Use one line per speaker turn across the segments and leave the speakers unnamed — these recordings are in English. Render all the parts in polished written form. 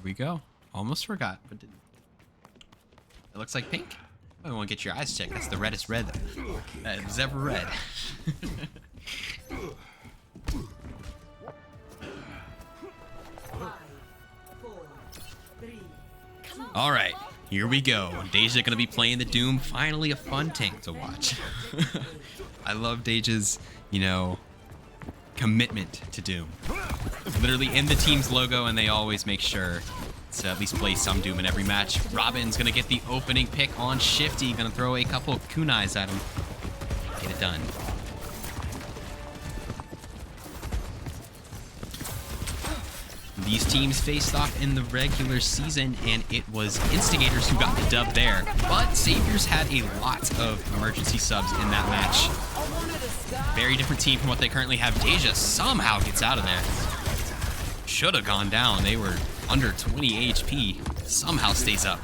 we go. Almost forgot, but didn't. It looks like pink. I want to get your eyes checked. That's the reddest red that was ever read. All right, here we go. Deja gonna be playing the Doom. Finally, a fun tank to watch. I love Deja's, you know, commitment to Doom. It's literally in the team's logo, and they always make sure to at least play some Doom in every match. Robin's gonna get the opening pick on Shifty. Gonna throw a couple of kunais at him. Get it done. These teams faced off in the regular season, and it was Instigators who got the dub there. But Saviors had a lot of emergency subs in that match. Very different team from what they currently have. Deja somehow gets out of there. Should have gone down. They were under 20 HP. Somehow stays up.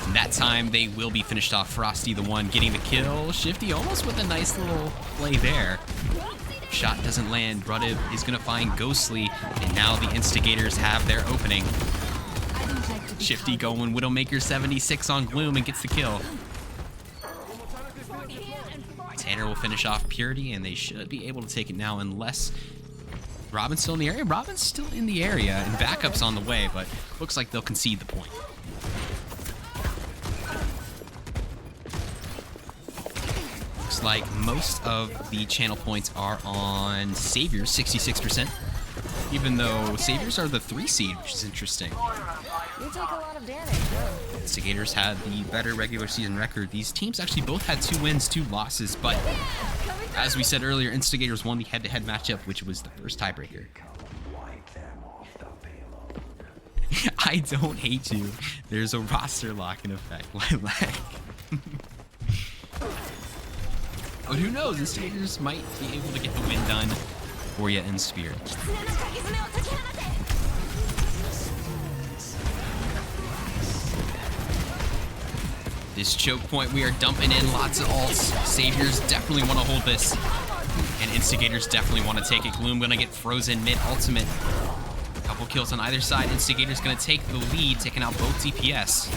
And that time, they will be finished off. Frosty, the one getting the kill. Shifty almost with a nice little play there. Shot doesn't land. Bruddiv is going to find Ghostly, and now the Instigators have their opening. Shifty going Widowmaker 76 on Gloom and gets the kill. Tanner will finish off Purity, and they should be able to take it now unless Robin's still in the area. Robin's still in the area, and backup's on the way, but looks like they'll concede the point. Looks like most of the channel points are on Saviors, 66%, even though Saviors are the 3 seed, which is interesting.
You take a lot of damage.
Instigators had the better regular season record. These teams actually both had 2 wins, 2 losses, but as we said earlier, Instigators won the head-to-head matchup, which was the first tiebreaker. I don't hate you. There's a roster lock in effect. Lilac. But who knows? Instigators might be able to get the win done for you in spirit. This choke point, we are dumping in lots of ults. Saviors definitely want to hold this. And Instigators definitely want to take it. Gloom gonna get frozen mid-ultimate. Couple kills on either side. Instigators gonna take the lead, taking out both DPS.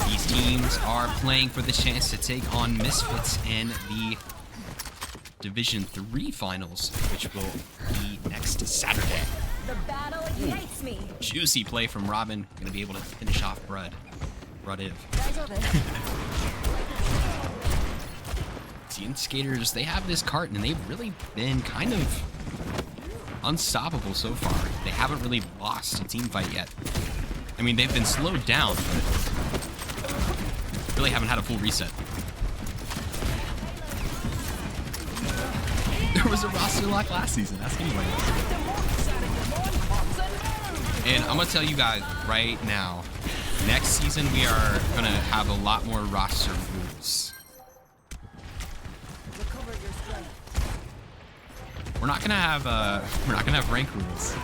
These teams are playing for the chance to take on Misfits in the Division 3 finals, which will be next Saturday.
The battle ignites me.
Juicy play from Robin. Gonna be able to finish off Bruddiv. The Instigators, they have this cart, and they've really been kind of unstoppable so far. They haven't really lost a team fight yet. I mean, they've been slowed down, but really haven't had a full reset. There was a roster lock last season. Ask anybody. And I'm gonna tell you guys right now, next season we are gonna have a lot more roster rules. We're not gonna have rank rules.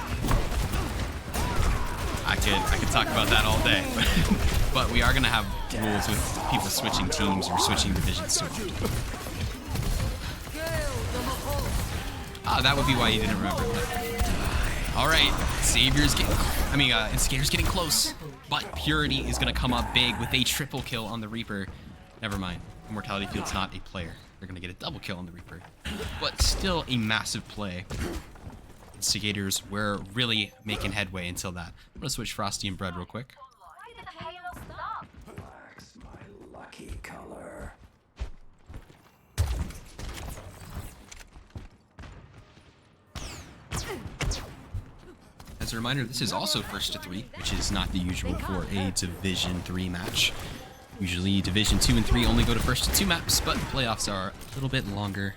I could talk about that all day, but we are gonna have rules with people switching teams or switching divisions too. Ah, that would be why you didn't remember. All right, Instigators getting close, but Purity is gonna come up big with a triple kill on the Reaper. Never mind, Immortality Field's not a player. They're gonna get a double kill on the Reaper, but still a massive play. Instigators were really making headway until that. I'm gonna switch Frosty and Bread real quick.
Black's my lucky color.
As a reminder, this is also first to 3, which is not the usual for a Division 3 match. Usually Division 2 and 3 only go to first to 2 maps, but the playoffs are a little bit longer.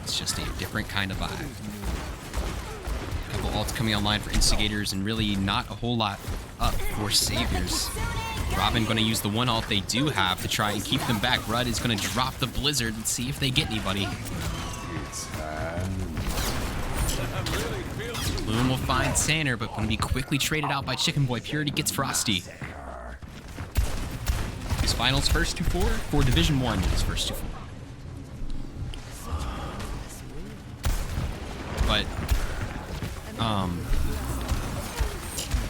It's just a different kind of vibe. A couple ults coming online for Instigators, and really not a whole lot up for Saviors. Robin going to use the one ult they do have to try and keep them back. Rudd is going to drop the Blizzard and see if they get anybody. Bloom will find Tanner, but going to be quickly traded out by Chicken Boy. Purity gets Frosty. Series Finals first to 4. For Division 1, it's first to 4. But,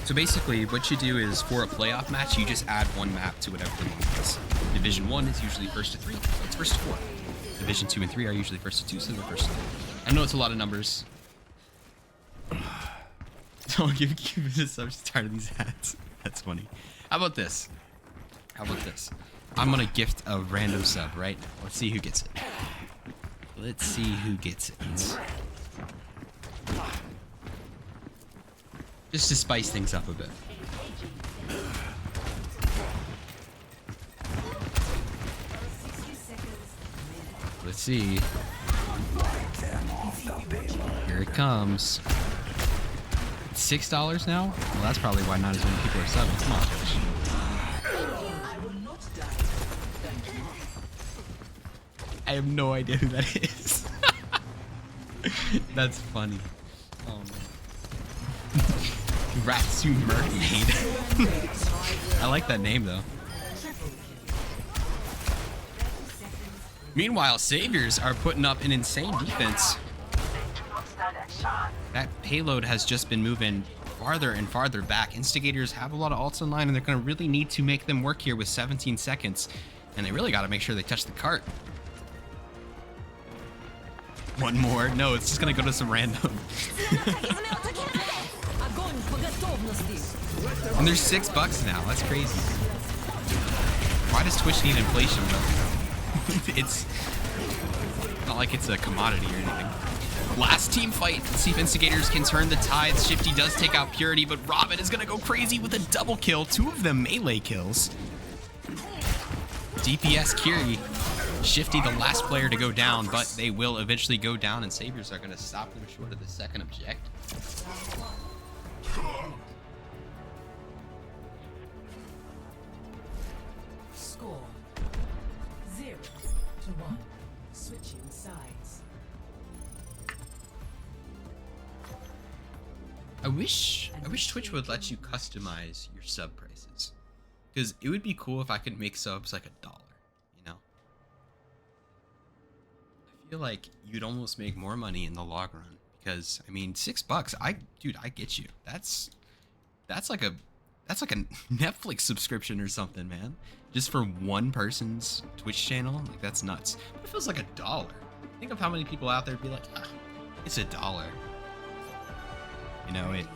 so basically what you do is for a playoff match, you just add one map to whatever the game is. Division 1 is usually first to 3, so it's first to 4. Division 2 and 3 are usually first to 2, so they're first to 3. I know it's a lot of numbers. Don't give this. I'm just tired of these hats. That's funny. How about this? How about this? I'm gonna gift a random sub right now. Let's see who gets it. Let's see who gets it. Just to spice things up a bit. Let's see. Here it comes. It's $6 now? Well, that's probably why not as many people are subbing. Come on, Twitch. I have no idea who that is. That's funny. Oh man. Ratsu Mermaid. I like that name though. Meanwhile, Saviors are putting up an insane defense. That payload has just been moving farther and farther back. Instigators have a lot of ults in line, and they're going to really need to make them work here with 17 seconds. And they really got to make sure they touch the cart. One more. No, it's just going to go to some random. And there's $6 now. That's crazy. Why does Twitch need inflation, though? It's not like it's a commodity or anything. Last team fight. Let's see if Instigators can turn the tides. Shifty does take out Purity, but Robin is going to go crazy with a double kill. 2 of them melee kills. DPS Kiri. Shifty the last player to go down, but they will eventually go down, and Saviors are going to stop them short of the second objective.
Score 0-1. Switching sides.
I wish Twitch would let you customize your sub prices, because it would be cool if I could make subs like $1. You know, I feel like you'd almost make more money in the long run, because I mean $6. Dude, I get you. That's like a Netflix subscription or something, man. Just for one person's Twitch channel, like that's nuts. But it feels like $1. Think of how many people out there would be like, it's $1. You know, it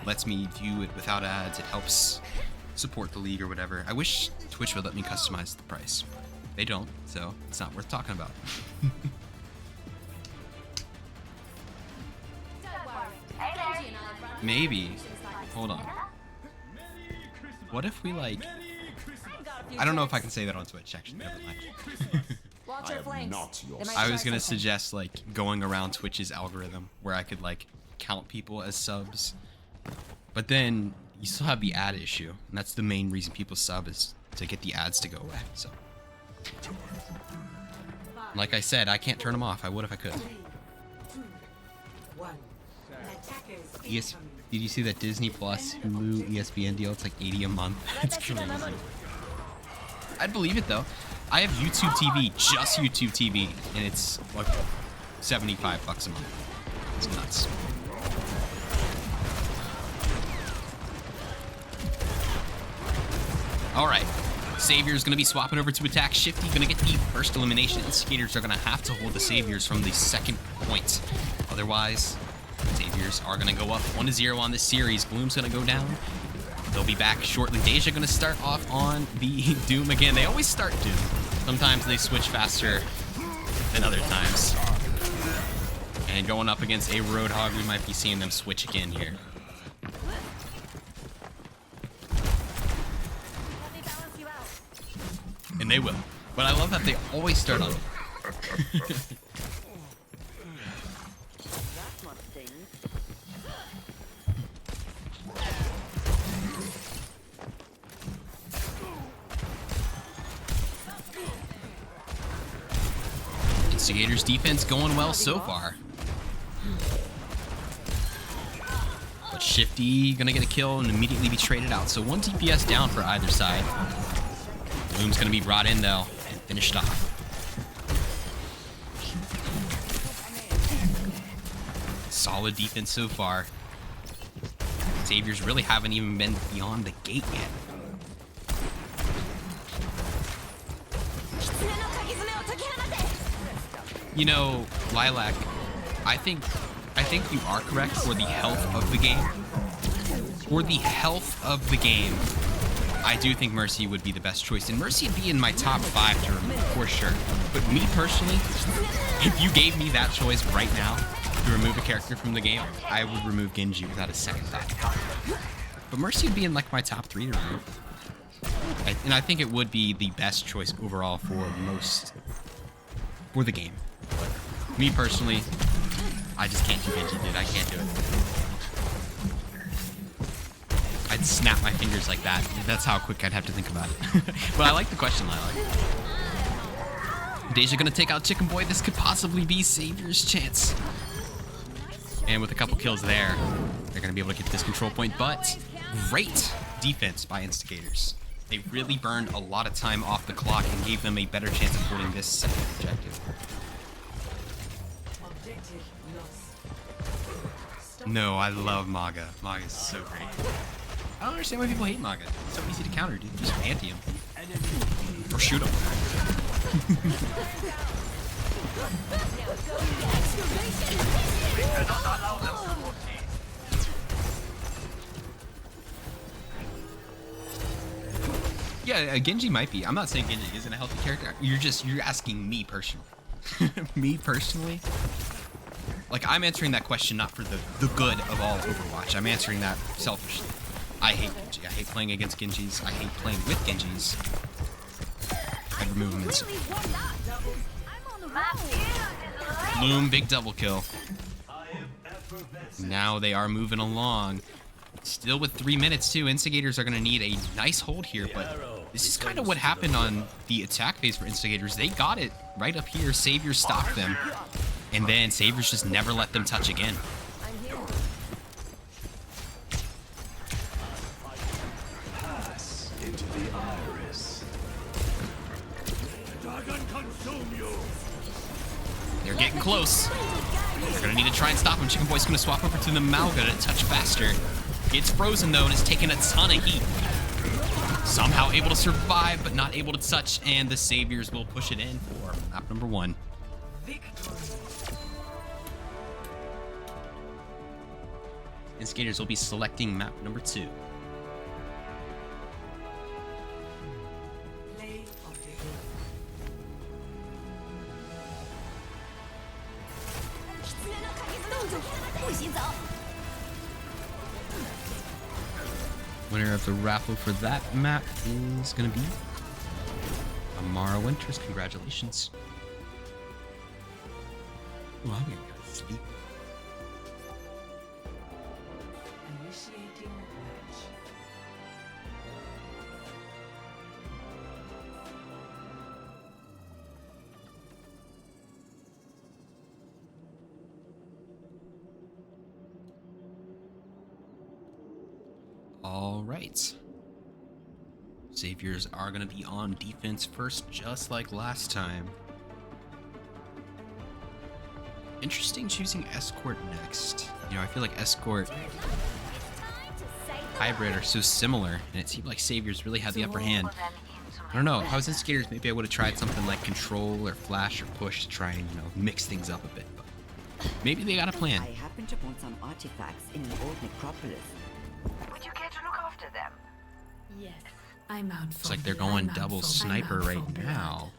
lets me view it without ads. It helps support the league or whatever. I wish Twitch would let me customize the price. They don't, so it's not worth talking about. Maybe. Hold on. What if we like... I don't know if I can say that on Twitch, actually. Never mind.
Watch your flanks.
I was gonna suggest like going around Twitch's algorithm where I could like count people as subs, but then you still have the ad issue, and that's the main reason people sub, is to get the ads to go away. So like I said, I can't turn them off. I would if I could. Yes, did you see that Disney Plus, Hulu, ESPN deal? It's like $80 a month. It's crazy. I'd believe it though. I have YouTube TV, just YouTube TV, and it's like $75 a month. It's nuts. All right, Savior's gonna be swapping over to attack. Shifty gonna get the first elimination. Instigators are gonna have to hold the Saviors from the second point. Otherwise, Saviors are gonna go up 1-0 on this series. Gloom's gonna go down. They'll be back shortly. Deja gonna start off on the Doom again. They always start Doom. Sometimes they switch faster than other times. And going up against a Roadhog, we might be seeing them switch again here. And they will. But I love that they always start on Instigators defense going well so far. But Shifty gonna get a kill and immediately be traded out. So 1 DPS down for either side. Loom's gonna be brought in though and finished off. Solid defense so far. Saviors really haven't even been beyond the gate yet. You know, Lilac, I think you are correct for the health of the game. For the health of the game, I do think Mercy would be the best choice. And Mercy would be in my top 5 to remove, for sure. But me personally, if you gave me that choice right now to remove a character from the game, I would remove Genji without a second thought. But Mercy would be in like my top 3 to remove. And I think it would be the best choice overall for the game. Me personally, I just can't do Genji, dude. I can't do it. I'd snap my fingers like that. That's how quick I'd have to think about it. But I like the question, Lilac. Deja gonna take out Chicken Boy. This could possibly be Savior's chance. And with a couple kills there, they're gonna be able to get this control point. But great defense by Instigators. They really burned a lot of time off the clock and gave them a better chance of holding this second objective. No, I love Maga. Maga is so great. I don't understand why people hate Maga. It's so easy to counter, dude. Just anti him. Or shoot him. Yeah, Genji might be. I'm not saying Genji isn't a healthy character. You're asking me personally. Me personally? Like, I'm answering that question not for the good of all Overwatch. I'm answering that selfishly. I hate Genji. I hate playing against Genjis. I hate playing with Genjis. I'd remove him instantly. Loom, big double kill. Now they are moving along. Still with 3 minutes, too. Instigators are going to need a nice hold here, but this is kind of what happened on the attack phase for Instigators. They got it right up here. Saviors stopped them. And then Saviors just never let them touch again.
Pass into the iris.
They're getting close. They're going to need to try and stop him. Chicken Boy's going to swap over to the Malga to touch faster. Gets frozen, though, and is taking a ton of heat. Somehow able to survive, but not able to touch. And the Saviors will push it in for map number 1. Instigators will be selecting map number 2.
Play of the game.
Winner of the raffle for that map is going to be Amara Winters. Congratulations. Ooh, I'm going to go to sleep.
Initiating match.
All right. Saviors are going to be on defense first, just like last time. Interesting choosing Escort next. You know, I feel like Escort Hybrid are so similar, and it seemed like Saviors really had the upper hand. I don't know. If I was Instigators, maybe I would have tried something like Control or Flash or Push to try and, you know, mix things up a bit. But maybe they got a plan.
I happened upon some artifacts in an old necropolis.
Would you care to look after them?
Yes, I'm out for
Looks like they're
blood.
going
I'm
double
out for-
sniper
I'm out
right
for blood.
now.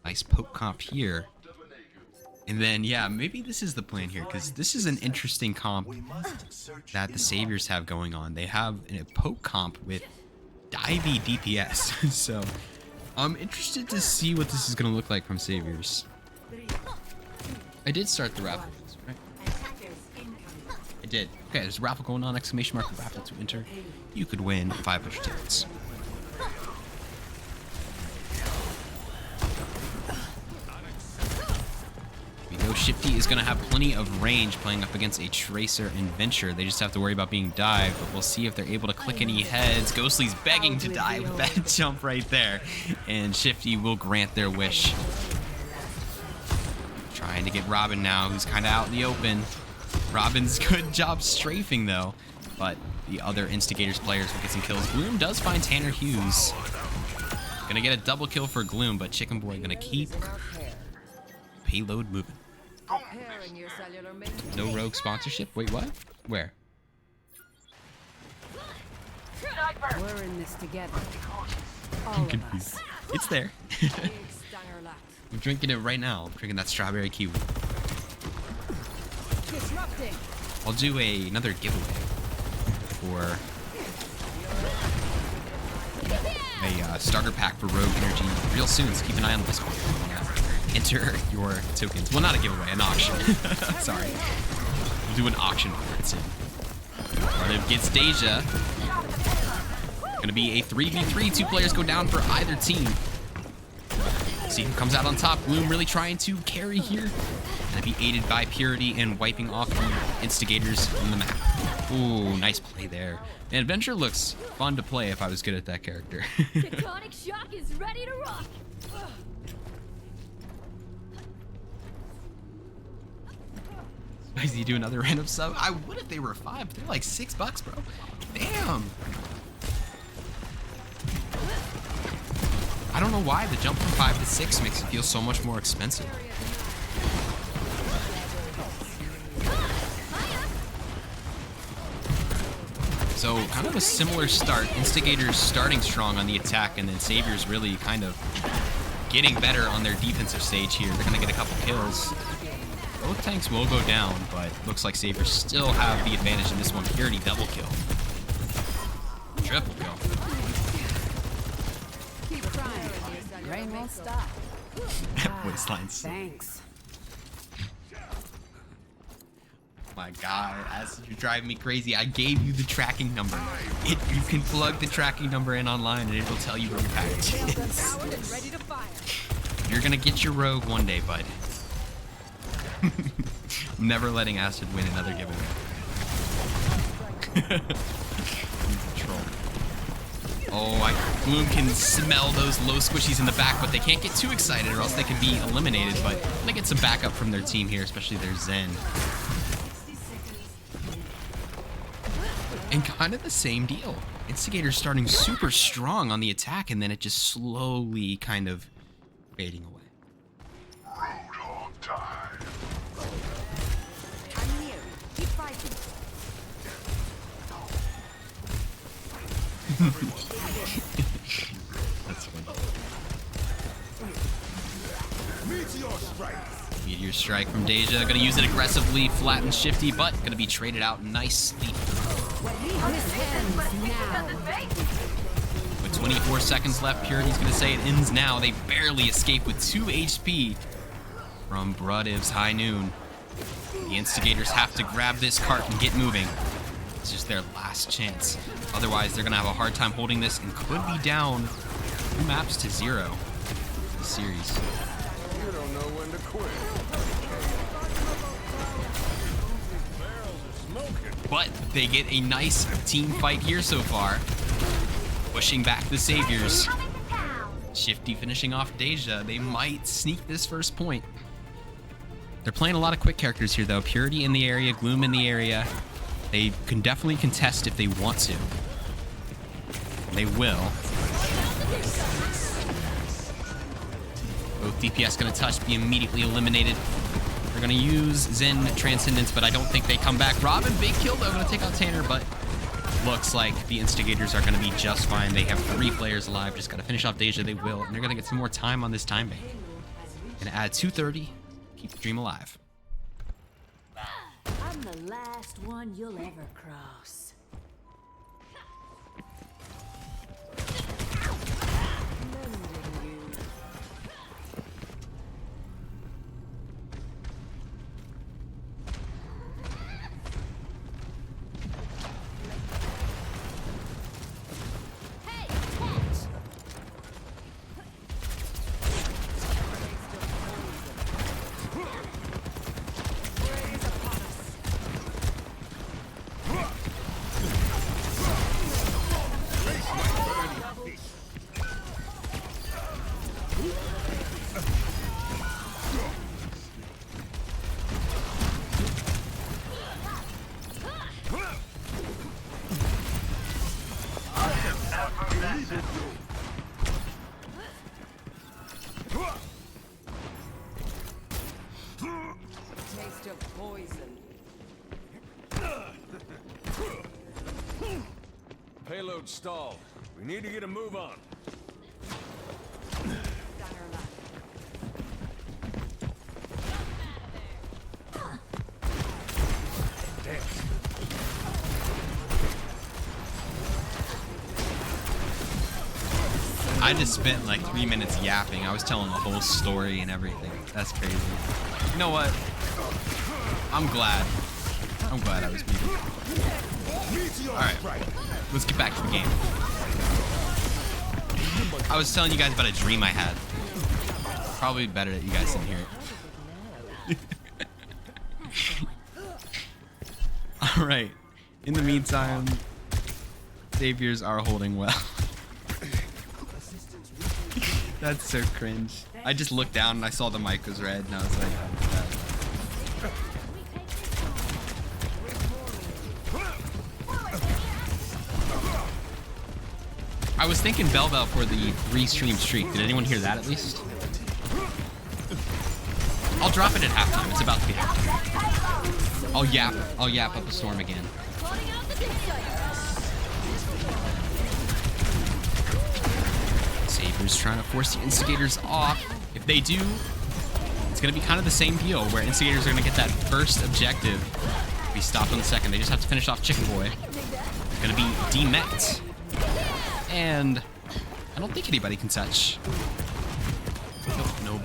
Nice poke comp here. And then, yeah, maybe this is the plan here, because this is an interesting comp that the Saviors have going on. They have a poke comp with divey DPS. So, I'm interested to see what this is going to look like from Saviors. I did start the raffle, right? I did. Okay, there's a raffle going on, exclamation mark, raffle to enter. You could win 500 tickets. We go Shifty is going to have plenty of range playing up against a Tracer and Venture. They just have to worry about being dived, but we'll see if they're able to click any heads. Ghostly's begging to die with that jump right there, and Shifty will grant their wish. Trying to get Robin now, who's kind of out in the open. Robin's good job strafing, though, but the other Instigators players will get some kills. Gloom does find Tanner Hughes. Gonna get a double kill for Gloom, but Chicken Boy gonna keep payload moving. No rogue sponsorship? Wait, what? Where?
We're in this together.
I'm confused. It's there. I'm drinking it right now. I'm drinking that strawberry kiwi.
Disrupting.
I'll do another giveaway for a starter pack for Rogue Energy real soon, so keep an eye on this one. Enter your tokens. Well, not a giveaway, an auction. Sorry. We'll do an auction for it soon. Brother gets Deja. Gonna be a 3v3. 2 players go down for either team. See who comes out on top. Gloom really trying to carry here. Gonna be aided by Purity and wiping off the Instigators from the map. Ooh, nice play there. And Adventure looks fun to play if I was good at that character.
Tectonic shock is ready to rock.
Does he do another random sub? I would if they were 5. They're like $6, bro. Damn. I don't know why the jump from 5 to 6 makes it feel so much more expensive. So kind of a similar start. Instigators starting strong on the attack, and then Saviors really kind of getting better on their defensive stage here. They're gonna get a couple kills. Both tanks will go down, but looks like Saviors still have the advantage in this one. Purity double kill. Triple kill.
Keep trying. Rain won't stop.
Waistlines.
Thanks.
My God, as you're driving me crazy, I gave you the tracking number. You can plug the tracking number in online and it will tell you where your package is.
Powered and ready to fire.
You're gonna get your rogue one day, bud. I'm never letting Acid win another giveaway. Troll. Oh, Gloom can smell those low squishies in the back, but they can't get too excited or else they could be eliminated. But they get some backup from their team here, especially their Zen. And kind of the same deal. Instigator's starting super strong on the attack, and then it just slowly kind of fading away.
Roadhog time.
I'm here. Keep fighting.
That's funny.
Meteor strike.
Meteor strike from Deja. Gonna use it aggressively, flat and shifty, but gonna be traded out nicely. With 24 seconds left, Purity's gonna say it ends now. They barely escape with 2 HP from Brudiv's High Noon. The Instigators have to grab this cart and get moving. It's just their last chance. Otherwise, they're gonna have a hard time holding this and could be down 2 maps to 0 in the series.
You don't know when to quit.
But they get a nice team fight here so far. Pushing back the Saviors. Shifty finishing off Deja. They might sneak this first point. They're playing a lot of quick characters here, though. Purity in the area, Gloom in the area. They can definitely contest if they want to. They will. Both DPS gonna touch, be immediately eliminated. They're gonna use Zen Transcendence, but I don't think they come back. Robin, big kill though, gonna take out Tanner, but looks like the Instigators are gonna be just fine. They have 3 players alive, just gotta finish off Deja, they will, and they're gonna get some more time on this time bank. Gonna add 230, keep the dream alive.
I'm the last one you'll ever cross.
Taste of poison.
Payload stalled. We need to get a move on.
I just spent like 3 minutes yapping. I was telling the whole story and everything. That's crazy. You know what? I'm glad. I'm glad I was muted. Alright, let's get back to the game. I was telling you guys about a dream I had. Probably better that you guys didn't hear it. Alright. In the meantime, saviors are holding well. That's so cringe. I just looked down and I saw the mic was red and I was like, I was thinking Bell for the 3-stream streak. Did anyone hear that at least? I'll drop it at halftime. It's about to be halftime. I'll yap up a storm again. Saber's trying to force the Instigators off. If they do, it's going to be kind of the same deal where Instigators are going to get that first objective. Be stopped on the second. They just have to finish off Chicken Boy. It's going to be demeched. And I don't think anybody can touch. Nope.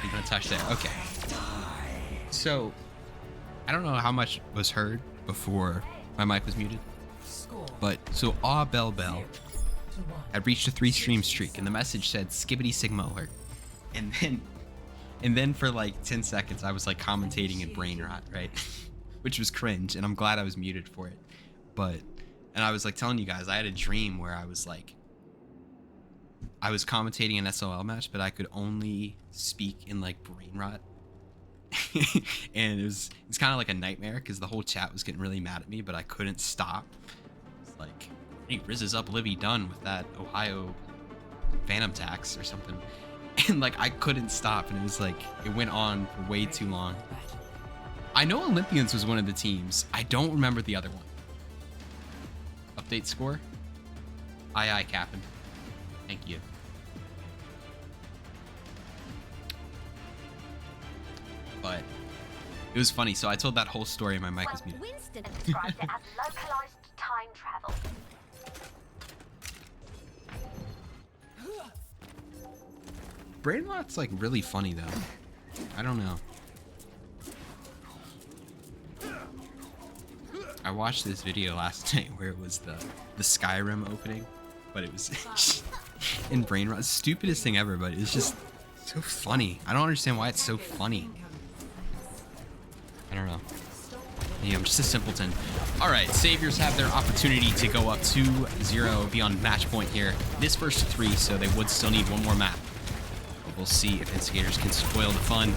You're going to touch there. Okay. So, I don't know how much was heard before my mic was muted. But, so Bell had reached a 3-stream streak, and the message said Skibbity Sigma alert. And then for like 10 seconds, I was like commentating in brain rot, right? Which was cringe, and I'm glad I was muted for it. And I was like telling you guys, I had a dream where I was commentating an SOL match, but I could only speak in like brain rot. And it's kind of like a nightmare because the whole chat was getting really mad at me, but I couldn't stop. It's like, hey, Riz is up, Libby done with that Ohio Phantom tax or something. And like I couldn't stop, and it was like it went on for way too long. I know Olympians was one of the teams. I don't remember the other one. Update score? Aye, Captain. Thank you. But it was funny. So I told that whole story and my mic was muted.
Winston described it as localized time travel.
Brain rot's like really funny though. I don't know. I watched this video last night where it was the Skyrim opening, but it was in brain rot. Stupidest thing ever, but it's just so funny. I don't understand why it's so funny. I don't know. Yeah, I'm just a simpleton. All right, Saviors have their opportunity to go up 2-0 beyond match point here. This first 3, so they would still need one more map. But we'll see if Instigators can spoil the fun.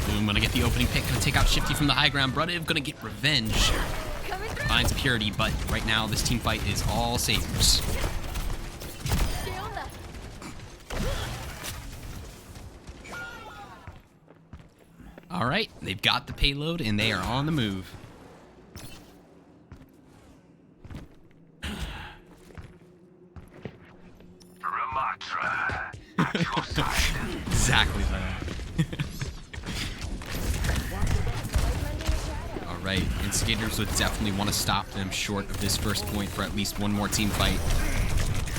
Boom, gonna get the opening pick, gonna take out Shifty from the high ground. Brudiv gonna get revenge. Finds Purity, but right now this team fight is all Saviors. All right, they've got the payload and they are on the move.
Ramatra, at your side.
Exactly that. All right, Instigators would definitely want to stop them short of this first point for at least one more team fight.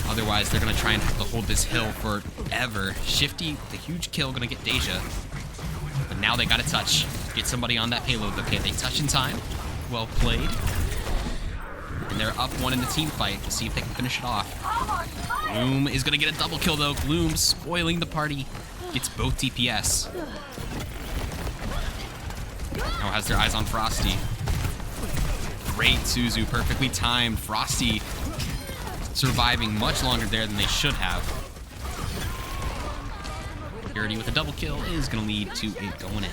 Otherwise, they're going to try and have to hold this hill forever. Shifty, the huge kill, going to get Deja. But now they got to touch. Get somebody on that payload. Okay, they touch in time. Well played. And they're up 1 in the team fight. We'll see if they can finish it off. Gloom is going to get a double kill, though. Gloom spoiling the party. Gets both DPS. Now has their eyes on Frosty. Great Suzu, perfectly timed. Frosty surviving much longer there than they should have. Security with a double kill is going to lead to it going in.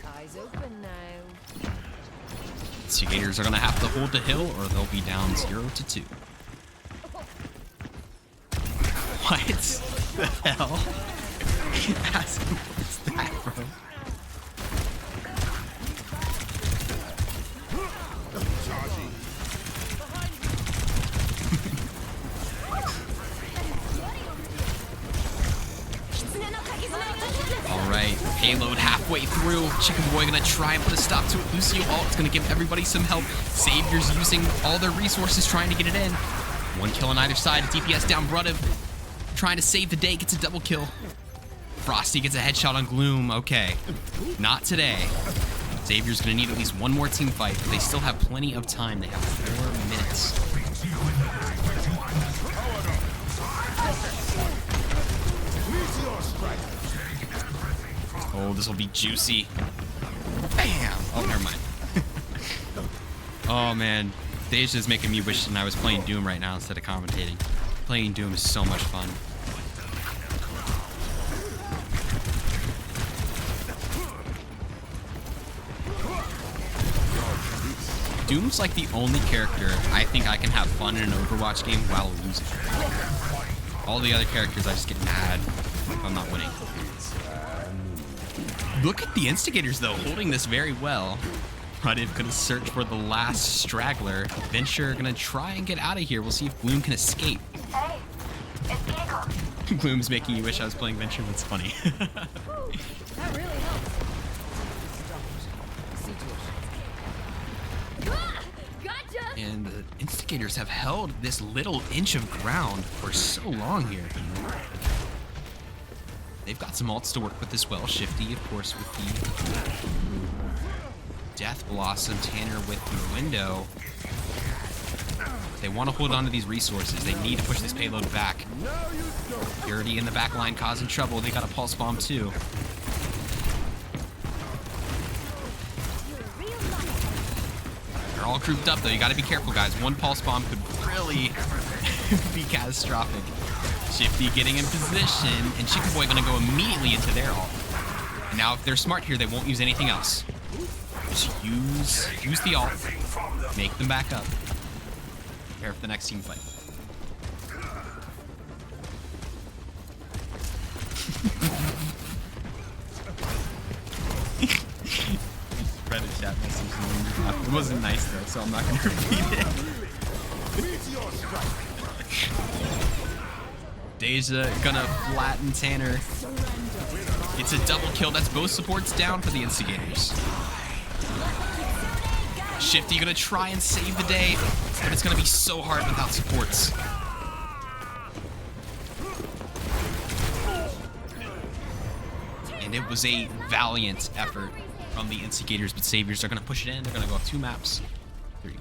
Eyes open now.
Instigators are going to have to hold the hill or they'll be down 0-2. What the hell? What's that, bro? Alright, payload halfway through. Chicken Boy gonna try and put a stop to it. Lucio ult's gonna give everybody some help. Savior's using all their resources trying to get it in. One kill on either side. DPS down Bruddiv. Trying to save the day, gets a double kill. Frosty gets a headshot on Gloom. Okay, not today. Savior's gonna need at least one more team fight, but they still have plenty of time. They have 4 minutes. Oh, this will be juicy. Bam! Oh, never mind. Oh, man. Deja's making me wish I was playing Doom right now instead of commentating. Playing Doom is so much fun. Doom's like the only character I think I can have fun in an Overwatch game while losing. All the other characters I just get mad if I'm not winning. Look at the Instigators though, holding this very well. Bruddiv gonna search for the last straggler. Venture gonna try and get out of here. We'll see if Gloom can escape.
Hey, it's vehicle.
Gloom's making you wish I was playing Venture. That's funny.
That really helps. See to it.
Ah, gotcha.
And the Instigators have held this little inch of ground for so long here. They've got some ults to work with as well. Shifty, of course, with the Death Blossom. Tanner with the window. They want to hold on to these resources. They need to push this payload back. Purity in the back line causing trouble. They got a pulse bomb too. They're all grouped up though. You got to be careful, guys. One pulse bomb could really be catastrophic. Shifty getting in position, and Chicken Boy gonna go immediately into their ult. And now, if they're smart here, they won't use anything else. Just use the ult, make them back up. Prepare for the next team fight. Reddit chat message. It wasn't nice though, so I'm not gonna repeat it. Deja gonna flatten Tanner. It's a double kill. That's both supports down for the Instigators. Shifty gonna try and save the day, but it's gonna be so hard without supports. And it was a valiant effort from the Instigators, but Saviors are gonna push it in. They're gonna go up 2 maps. 3.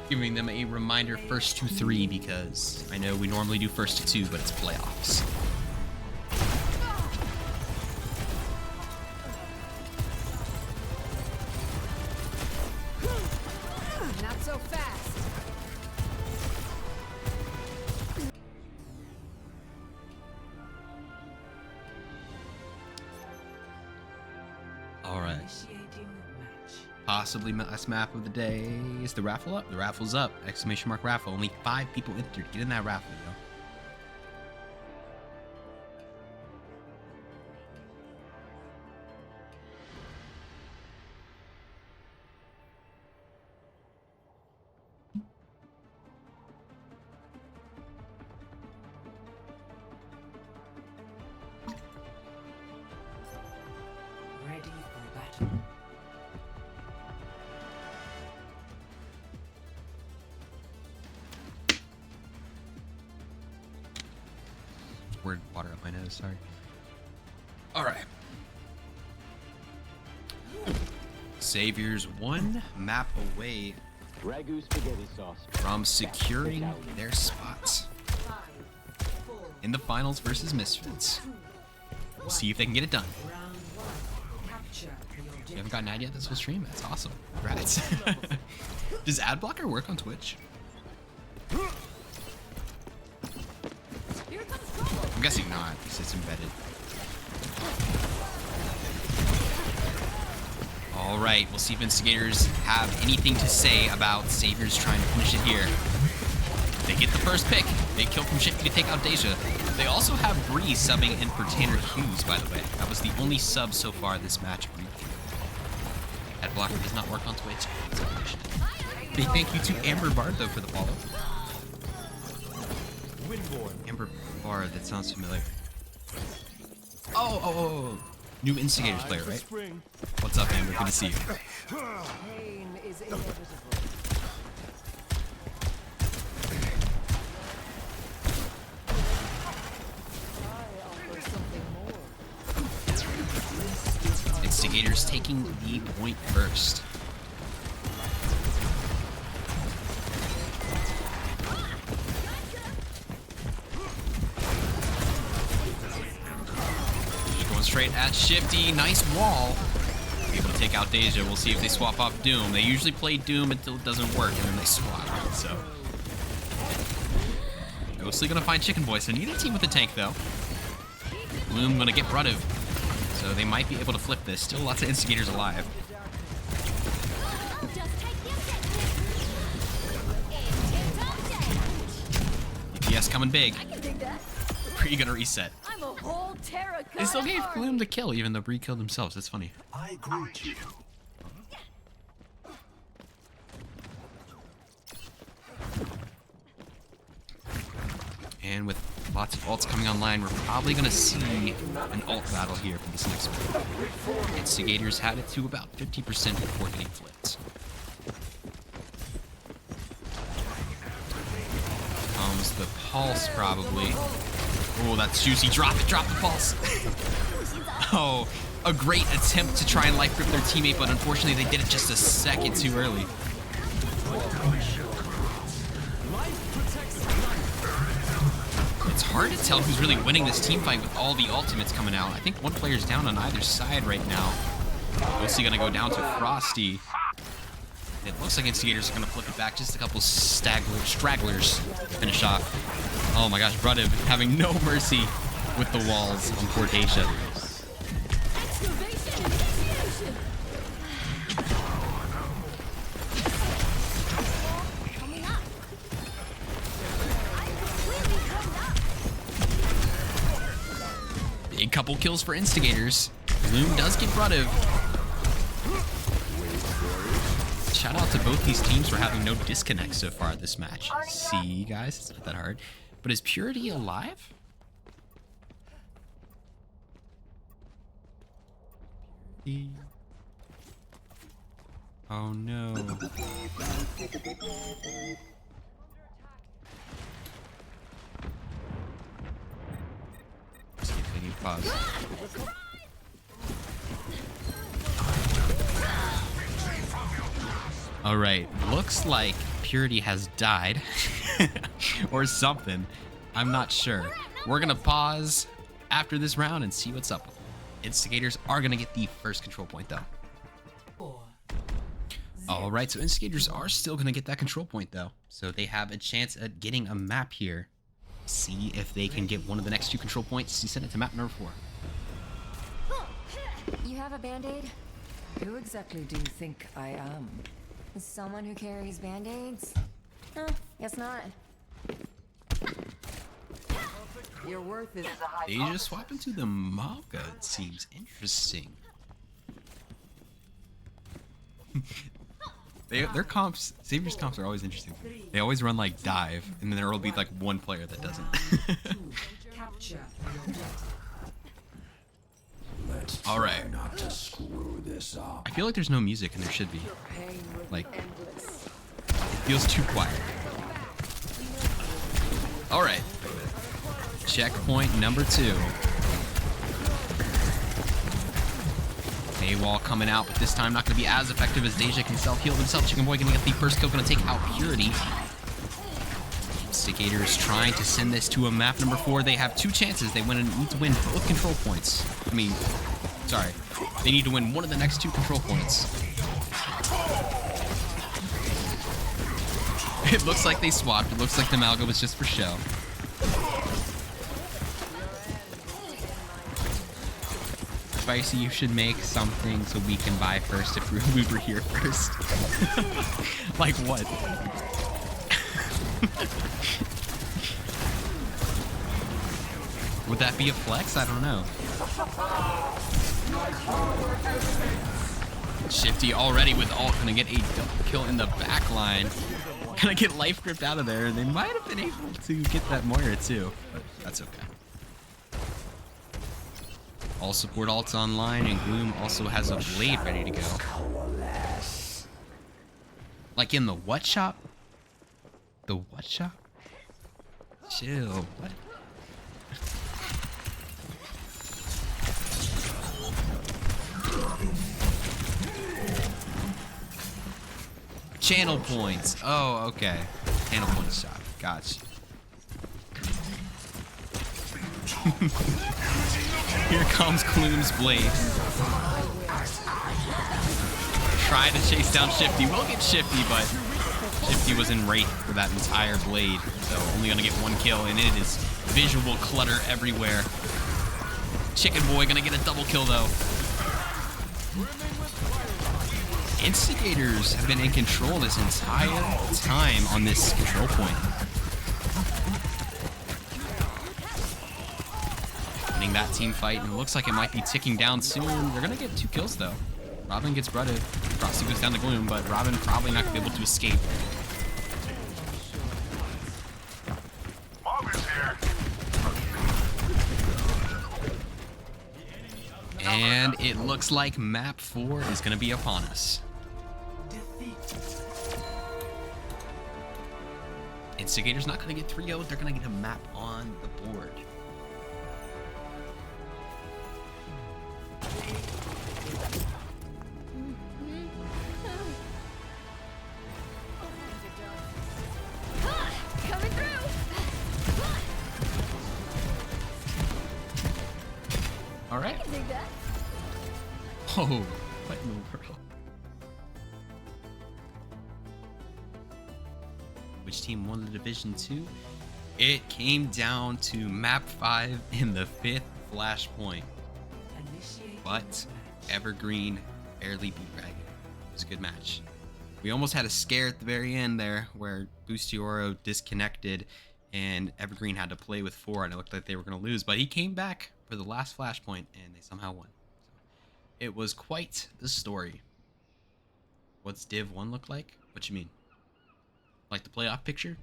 Giving them a reminder first to 3 because I know we normally do first to 2, but it's playoffs.
Not so fast.
All right. Possibly last map of the day. Is the raffle up? The raffle's up. Exclamation mark raffle. Only 5 people entered. Get in that raffle, yo.
Ready for battle.
Word water up my nose, sorry. Alright. Saviors 1 map away
Ragu spaghetti sauce.
from securing their spots.
5,
in the finals versus Misfits. We'll see if they can get it done. You haven't gotten ad yet this whole stream? That's awesome. Congrats. Does ad blocker work on Twitch? I'm guessing not, because it's embedded. Alright, we'll see if Instigators have anything to say about Saviors trying to finish it here. They get the first pick. They kill from Shifty to take out Deja. They also have Bree subbing in for Tanner Hughes, by the way. That was the only sub so far this match. Ad blocker does not work on Twitch. Big thank you to Amber Bard, though, for the follow. Amber Bard, that sounds familiar. Oh. New Instigators player, right? What's up, Amber? Good to see you.
Pain is inevitable.
Instigators taking the point first. Just going straight at Shifty. Nice wall. Able to take out Deja. We'll see if they swap off Doom. They usually play Doom until it doesn't work, and then they swap. So Ghostly gonna find Chicken Boy. So need a team with a tank though. Bloom gonna get Bruddiv. So they might be able to flip this. Still lots of Instigators alive. DPS coming big. Bree gonna reset.
I'm a whole terracotta.
They still gave Bloom the kill, even though Bree killed themselves. That's funny.
I greet you.
And with lots of ults coming online, we're probably going to see an ult battle here for this next one. Instigators had it to about 50% before getting flipped. Comes the pulse, probably. Oh, that's juicy. Drop it. Drop the pulse. Oh, a great attempt to try and life grip their teammate, but unfortunately they did it just a second too early. It's hard to tell who's really winning this team fight with all the ultimates coming out. I think one player's down on either side right now. Mostly gonna go down to Frosty. It looks like Instigators are gonna flip it back. Just a couple stragglers to finish off. Oh my gosh, Bruddiv having no mercy with the walls on poor Deja. Big couple kills for Instigators. Bloom does get Bruddiv. Shout out to both these teams for having no disconnects so far this match. See, guys, it's not that hard. But is Purity alive? Oh no. Let's see if they need pause. All right, looks like Purity has died or something. I'm not sure. We're gonna pause after this round and see what's up. Instigators are gonna get the first control point though. All right, so Instigators are still gonna get that control point though. So they have a chance at getting a map here. See if they can get one of the next two control points to send it to map number 4.
You have a band-aid?
Who exactly do you think I am?
Someone who carries band-aids? Guess not.
Your worth is
They just swap into the Malga. It seems interesting. Their comps, Savior's comps are always interesting. They always run like dive, and then there will be like one player that doesn't.
capture.
All right.
Not to screw this up.
I feel like there's no music, and there should be.
Pain will
Like,
be endless.
it feels too quiet. All right. Checkpoint number 2. AWOL coming out, but this time not going to be as effective as Deja can self-heal himself. Chicken Boy going to get the first kill, going to take out Purity. Instigators trying to send this to a map number 4. They have 2 chances. They need to win both control points. I mean, sorry. They need to win one of the next 2 control points. It looks like they swapped. It looks like the Malga was just for show. Spicy, you should make something so we can buy first if we were here first. Like what? Would that be a flex? I don't know. Shifty already with ult, gonna get a double kill in the back line. Gonna get life gripped out of there. They might have been able to get that Moira too, but that's okay. All support ults online, and Gloom also has a blade ready to go. Like in the what shop? The what shop? Chill. What? Channel points. Oh, okay. Channel points shop. Gotcha. Here comes Gloom's blade. Try to chase down Shifty. We'll get Shifty, but Shifty was in Wraith for that entire blade, so only gonna get 1 kill, and it is visual clutter everywhere. Chicken Boy gonna get a double kill though. Instigators have been in control this entire time on this control point. Winning that team fight, and it looks like it might be ticking down soon. They're gonna get 2 kills though. Robin gets breaded. Frosty goes down to Gloom, but Robin probably not gonna be able to escape. And it looks like map 4 is gonna be upon us. Instigator's not gonna get 3-0'd, they're gonna get a map on the board.
Coming through.
All right.
I can dig that.
Oh, what in the world? Which team won the Division 2? It came down to map 5 in the 5th flashpoint. But Evergreen barely beat Dragon. It was a good match. We almost had a scare at the very end there where Bustioro disconnected and Evergreen had to play with 4 and it looked like they were going to lose. But he came back for the last flashpoint and they somehow won. So it was quite the story. What's Div 1 look like? What you mean? Like the playoff picture?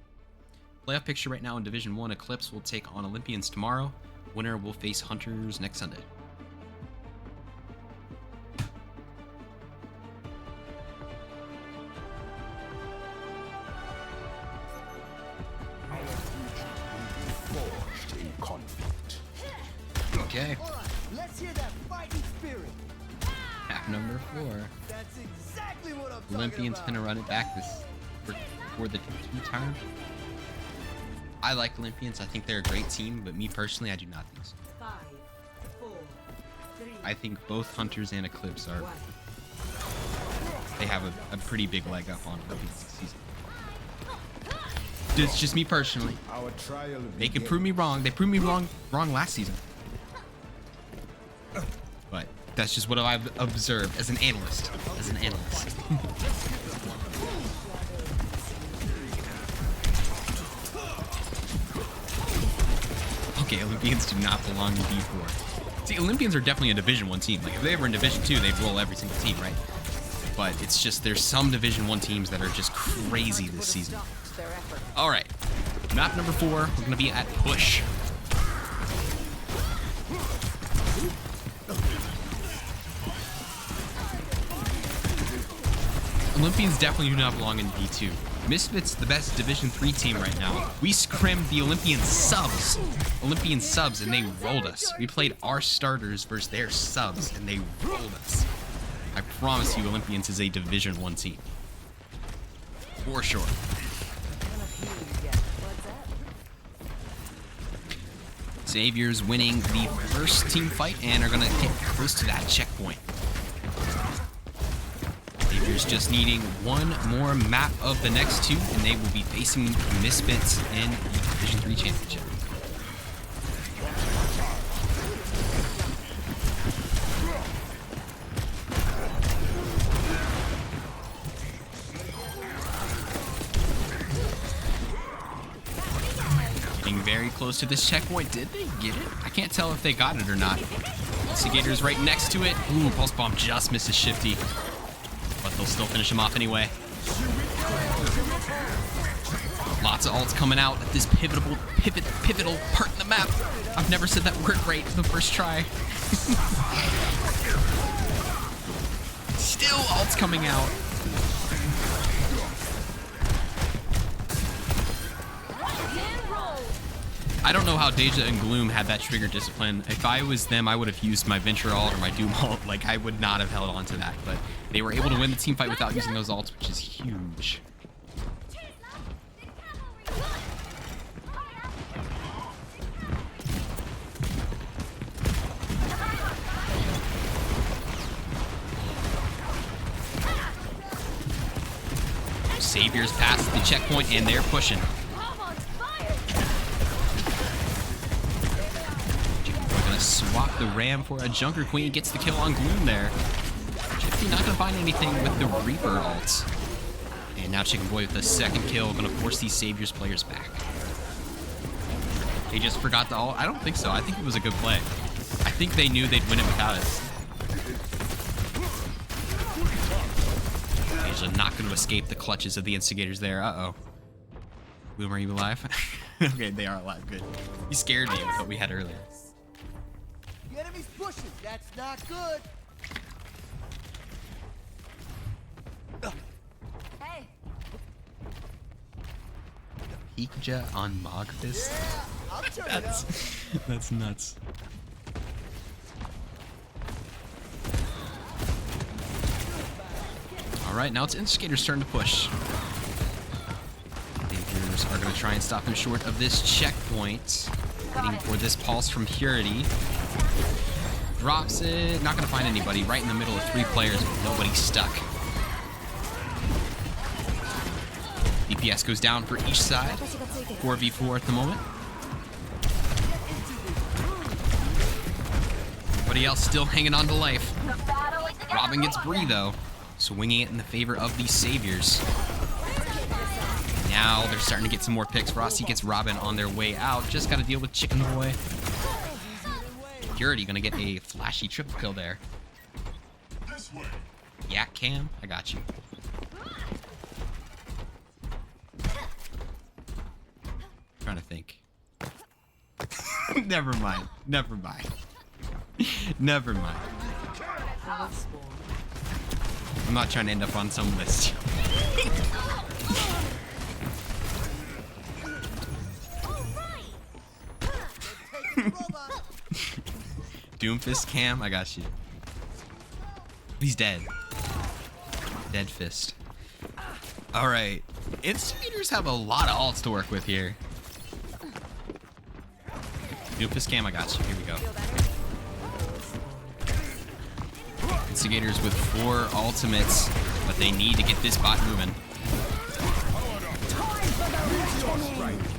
Playoff picture right now in Division 1, Eclipse will take on Olympians tomorrow. Winner will face Hunters next Sunday.
Forged in conflict.
Okay.
Let's hear that fighting spirit.
Map number 4.
That's exactly what I'm talking
Olympians
about.
gonna run it back this for the 2 time. I like Olympians. I think they're a great team, but me personally, I do not think so.
5, 4, 3,
I think both Hunters and Eclipse are. They have a pretty big leg up on Olympians this season. It's just me personally.
Our trial
They can prove me wrong. They proved me wrong last season. But that's just what I've observed as an analyst. As an analyst. Okay, Olympians do not belong in D4. See, Olympians are definitely a Division 1 team. Like, if they were in Division 2, they'd roll every single team, right? But it's just, there's some Division 1 teams that are just crazy this season. All right, map number 4, we're gonna be at Push. Olympians definitely do not belong in D2. Misfits, the best Division 3 team right now. We scrimmed the Olympian subs, and they rolled us. We played our starters versus their subs, and they rolled us. I promise you, Olympians is a Division 1 team. For sure. Saviors winning the first team fight and are gonna get close to that checkpoint. Saviors just needing one more map of the next two, and they will be facing Misfits in the Division 3 Championship. Getting very close to this checkpoint. Did they get it? I can't tell if they got it or not. Instigators right next to it. Ooh, Pulse Bomb just misses Shifty. But they'll still finish him off anyway. Lots of ults coming out at this pivotal part in the map. I've never said that word right the first try. Still ults coming out. I don't know how Deja and Gloom had that trigger discipline. If I was them, I would have used my Venture ult or my Doom ult. Like, I would not have held on to that. But they were able to win the team fight without using those ults, which is huge. Saviors past the checkpoint, and they're pushing. Swap the Ram for a Junker Queen. Gets the kill on Gloom there. Shifty not gonna find anything with the Reaper ults. And now Chicken Boy with the second kill, gonna force these Saviors players back. They just forgot the ult? I don't think so. I think it was a good play. I think they knew they'd win it without it. Deja not gonna escape the clutches of the Instigators there. Uh-oh. Gloom, are you alive? Okay, they are alive. Good. You scared me with what we had earlier.
The enemy's pushing. That's not good.
Hey.
Hikja on Mogfist?
Yeah, I'll turn it up.
That's nuts. Alright, now it's Instigator's turn to push. Instigators are going to try and stop him short of this checkpoint. Waiting for this pulse from Purity. Drops it. Not going to find anybody. Right in the middle of three players with nobody stuck. DPS goes down for each side. 4v4 at the moment. Everybody else still hanging on to life. Robin gets Bree though, swinging it in the favor of these Saviors. Now they're starting to get some more picks. Frosty gets Robin on their way out. Just got to deal with Chicken Boy. Purity gonna get a flashy triple kill there. Yak Cam, I got you. Trying to think. Never mind. Never mind. Never mind. I'm not trying to end up on some list. Doomfist Cam, I got you. He's dead. Dead Fist. Alright. Instigators have a lot of ults to work with here. Doomfist Cam, I got you. Here we go. Instigators with 4 ultimates, but they need to get this bot moving.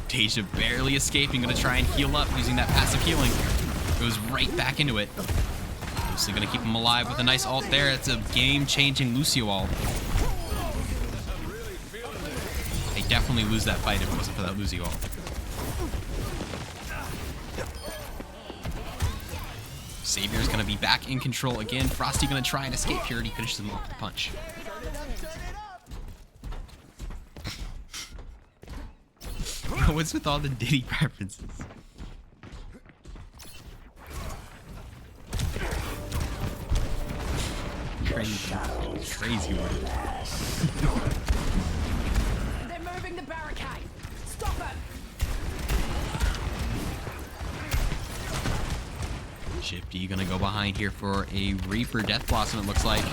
Deja barely escaping, gonna try and heal up using that passive healing. Goes right back into it. Mostly gonna keep him alive with a nice ult there. It's a game-changing Lucio ult. They definitely lose that fight if it wasn't for that Lucio ult. Savior's gonna be back in control again. Frosty gonna try and escape. Purity finishes him off with a punch. What's with all the Diddy references? Crazy word.
They're moving the barricade. Stop it.
Shifty gonna go behind here for a Reaper Death Blossom, it looks like.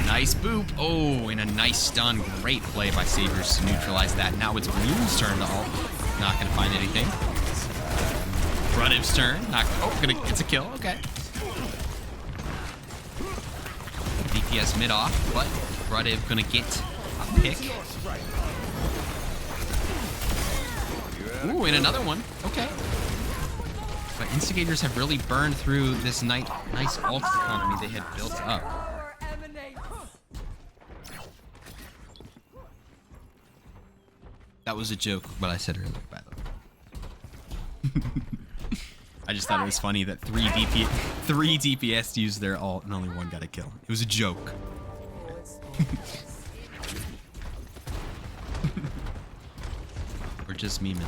Nice boop. Oh, and a nice stun. Great play by Saviors to neutralize that. Now it's Gloom's turn to ult. Not gonna find anything. Rudiv's turn. It's a kill. Okay. DPS mid off, but Rudiv gonna get a pick. Ooh, and another one. Okay. But Instigators have really burned through this nice ult economy they had built up. That was a joke, what I said earlier, by the way. I just thought it was funny that three DPS used their ult and only one got a kill. It was a joke. Or just me, man.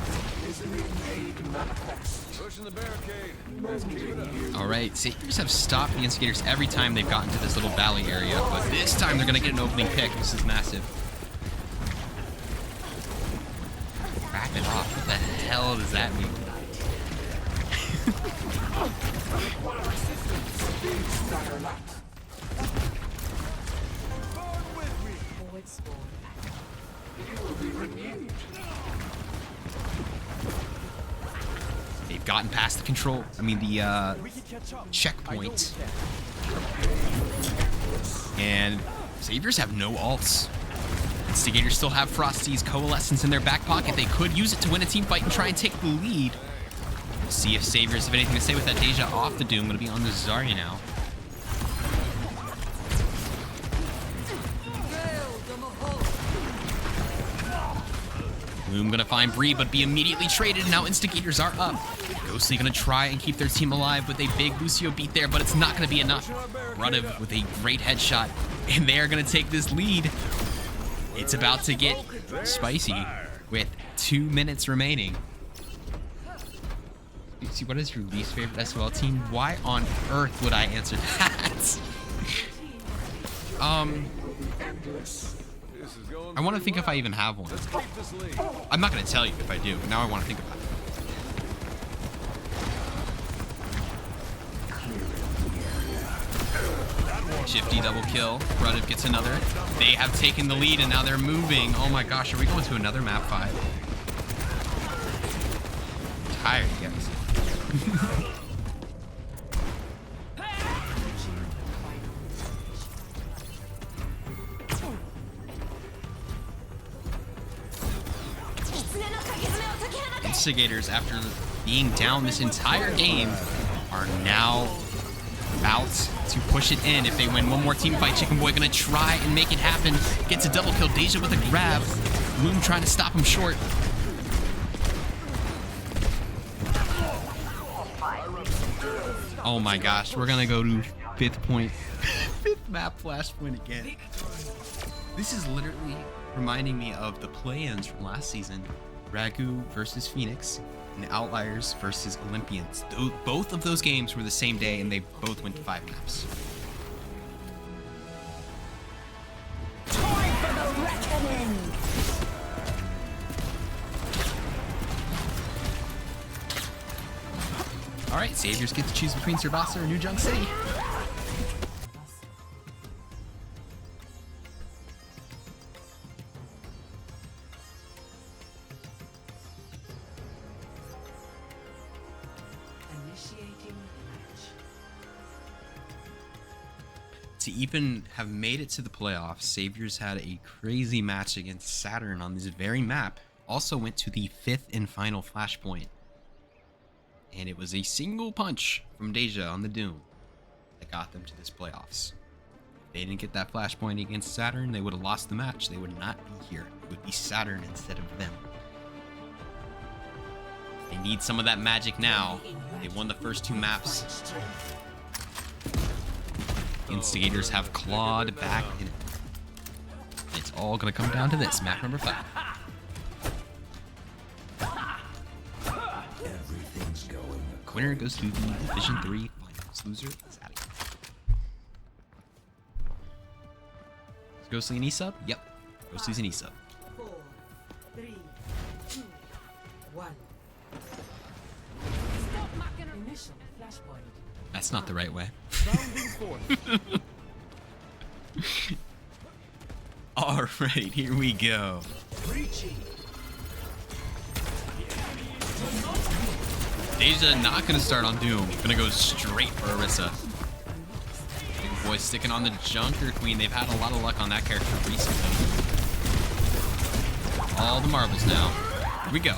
Pushing the barricade. Let's keep it up.
All right, Saviors have stopped the Instigators every time they've gotten to this little valley area, but this time they're gonna get an opening pick. This is massive. Wrap it off. What the hell does that mean? They've gotten past the control. I mean, the checkpoint. And Saviors have no ults. Instigators still have Frosty's Coalescence in their back pocket. They could use it to win a team fight and try and take the lead. We'll see if Saviors have anything to say with that. Deja off the Doom. Going to be on the Zarya now. Bloom gonna find Bree, but be immediately traded. Now Instigators are up. Ghostly gonna try and keep their team alive with a big Lucio beat there, but it's not gonna be enough. Rudiv with a great headshot, and they are gonna take this lead. It's about to get spicy with 2 minutes remaining. See, what is your least favorite SOL team? Why on earth would I answer that? I want to think if I even have one. I'm not going to tell you if I do, but now I want to think about it. Shifty double kill. Rudiv gets another. They have taken the lead and now they're moving. Oh my gosh, are we going to another map 5? I'm tired, guys. Instigators, after being down this entire game, are now about to push it in. If they win one more team fight, Chicken Boy gonna try and make it happen. Gets a double kill. Deja with a grab. Bloom trying to stop him short. Oh my gosh, we're gonna go to 5th point. 5th map flashpoint again. This is literally reminding me of the play-ins from last season. Ragu versus Phoenix and Outliers versus Olympians. Both of those games were the same day and they both went to 5 maps.
Time for the reckoning!
Alright, Saviors get to choose between Sirbasa or New Junk City. To even have made it to the playoffs, Saviors had a crazy match against Saturn on this very map. Also went to the 5th and final flashpoint. And it was a single punch from Deja on the Doom that got them to this playoffs. If they didn't get that flashpoint against Saturn, they would have lost the match. They would not be here. It would be Saturn instead of them. They need some of that magic now. They won the first 2 maps. Instigators have clawed back in it. It's all gonna come down to this, map number 5. Winner goes to the Division 3 finals. Loser is out of here. Is Ghostly an E-sub? Yep. Ghostly's an E-sub.
4, 3, 2, 1. Initial flashpoint.
That's not the right way. All right, here we go. Deja not gonna start on Doom. Gonna go straight for Orisa. Big boy sticking on the Junker Queen. They've had a lot of luck on that character recently. All the marbles now. Here we go.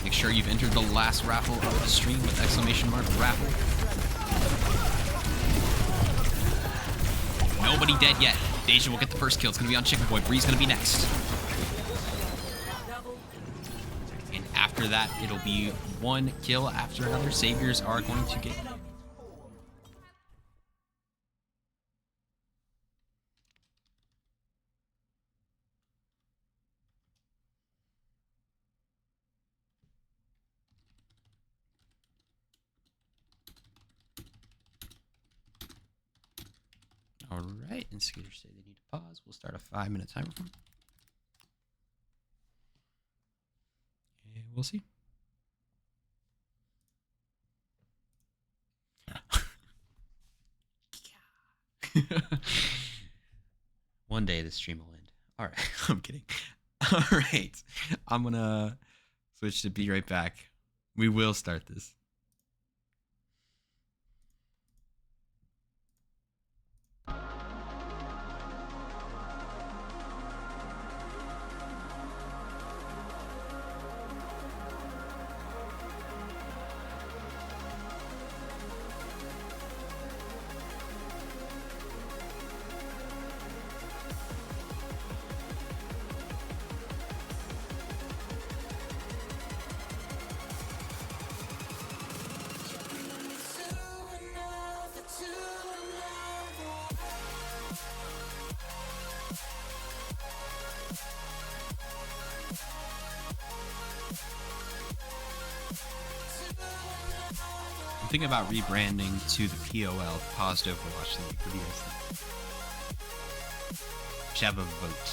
Make sure you've entered the last raffle of the stream with exclamation mark raffle. Nobody dead yet. Deja will get the first kill. It's gonna be on Chicken Boy. Bree's gonna be next. And after that, it'll be one kill after another. Saviors are going to get... All right, Instigators say they need to pause. We'll start a 5-minute timer for them. And we'll see. One day this stream will end. All right, I'm kidding. All right, I'm gonna switch to be right back. We will start this. I'm thinking about rebranding to the POL, Positive Overwatch League. What do you guys think? Should have a vote.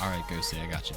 All right, Ghosty, I got you.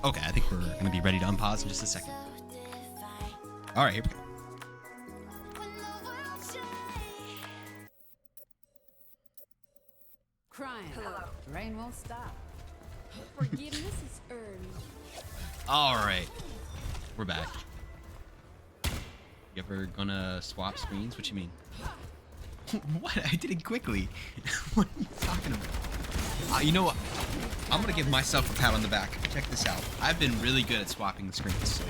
Okay, I think we're going to be ready to unpause in just a second. All right, here we go.
Crying. Hello. Forgiveness is earned.
All right, we're back. You ever gonna swap screens? What you mean? What? I did it quickly. What are you talking about? You know what? I'm gonna give myself a pat on the back. Check this out. I've been really good at swapping screens.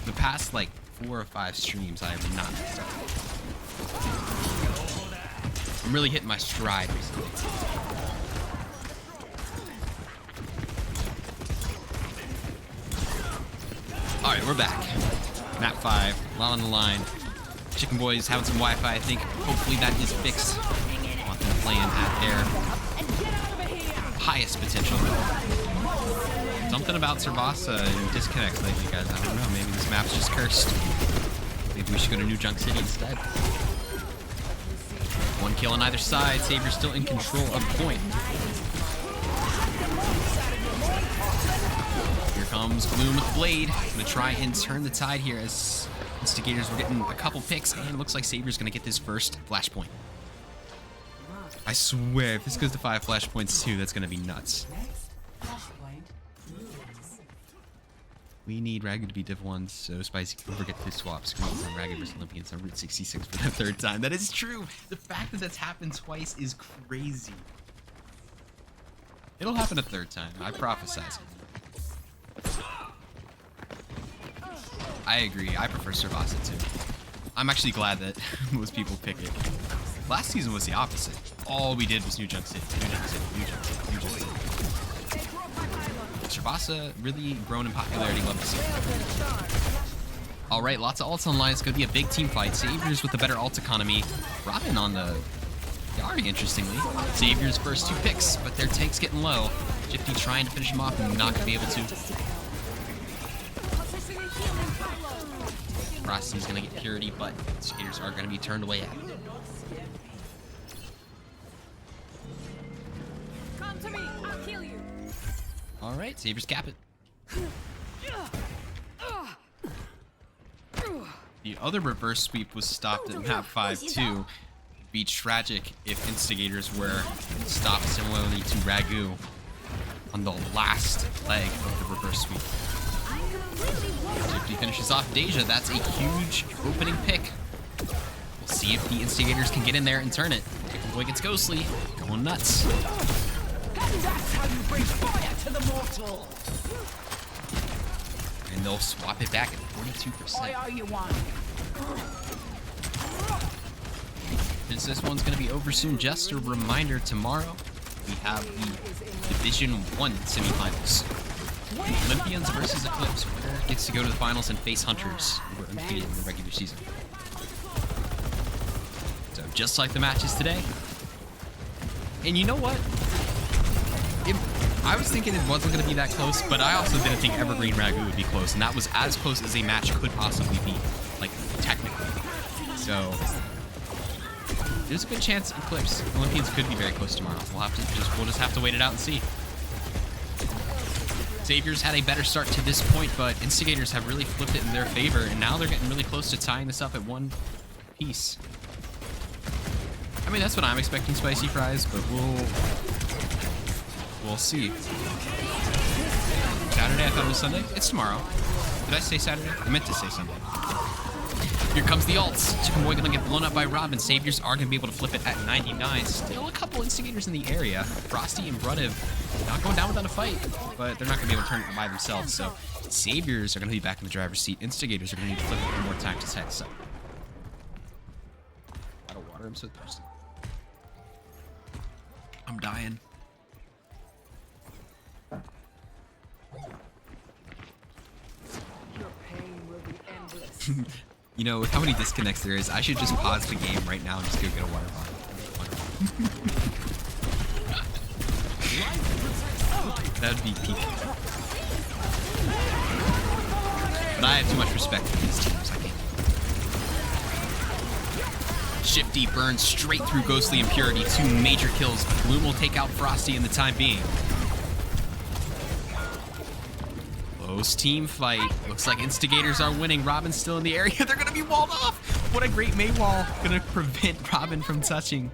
The past like 4 or 5 streams, I have not messed up. I'm really hitting my stride recently. All right, we're back. Map 5, a lot on the line. Chicken Boy's having some Wi-Fi, I think. Hopefully that is fixed. I want them playing at their highest potential. Something about Cervasa and disconnects lately, guys. I don't know. Maybe this map's just cursed. Maybe we should go to New Junk City instead. 1 kill on either side. Savior's still in control of point. Here comes Gloom with Blade. Gonna try and turn the tide here as Instigators were getting a couple picks, and it looks like Savior's gonna get this first flashpoint. I swear, if this goes to 5 flashpoints too, that's gonna be nuts. We need Ragu to be Div 1, so Spicy can forget to swap screens on Ragu vs Olympians on Route 66 for the 3rd time. That is true. The fact that that's happened twice is crazy. It'll happen a 3rd time. I prophesize it. I agree. I prefer Cervasa too. I'm actually glad that most people pick it. Last season was the opposite. All we did was New Junk City, New Junk City, New Junk City, New Junk City. Cervasa really grown in popularity. Love to see it. All right, lots of ults online. It's going to be a big team fight. Saviors with a better ult economy. Robin on the Yari, interestingly. Saviors first 2 picks, but their tank's getting low. Shifty trying to finish him off and not going to be able to. Frosty's going to get Purity, but Instigators are going to be turned away at it.
Come to me, I'll kill you.
All right, Saviors cap it. The other reverse sweep was stopped at map 5 too. It'd be tragic if Instigators were stopped similarly to Ragu on the last leg of the reverse sweep. If he finishes off Deja, that's a huge opening pick. We'll see if the Instigators can get in there and turn it. Chicken Boy gets Ghostly, going nuts.
That's how you bring fire to the mortal.
And they'll swap it back at 42%.
You want?
Since this one's going to be over soon, just a reminder, tomorrow we have the Division 1 semifinals. Olympians versus Eclipse. Winner gets to go to the finals and face Hunters, who were undefeated in the regular season. So just like the matches today. And you know what? I was thinking it wasn't going to be that close, but I also didn't think Evergreen Ragu would be close, and that was as close as a match could possibly be, like, technically. So there's a good chance Eclipse Olympians could be very close tomorrow. We'll just have to wait it out and see. Saviors had a better start to this point, but Instigators have really flipped it in their favor, and now they're getting really close to tying this up at 1 piece. I mean, that's what I'm expecting, Spicy Fries, but we'll see. Saturday? I thought it was Sunday. It's tomorrow. Did I say Saturday? I meant to say Sunday. Here comes the ults. Chicken Boy gonna get blown up by Robin. Saviors are gonna be able to flip it at 99. Still a couple Instigators in the area. Frosty and Bruddiv not going down without a fight, but they're not gonna be able to turn it by themselves. So Saviors are gonna be back in the driver's seat. Instigators are gonna need to flip it one more time to tie this up. Out of water. I'm so thirsty. I'm dying.
Your pain will be endless.
You know, with how many disconnects there is, I should just pause the game right now and just go get a water bottle. That would be peak. But I have too much respect for these teams. I can't. Shifty burns straight through Ghostly and Purity. 2 major kills. Bloom will take out Frosty in the time being. Close team fight. Looks like Instigators are winning. Robin's still in the area. They're going to be walled off. What a great May wall. Going to prevent Robin from touching.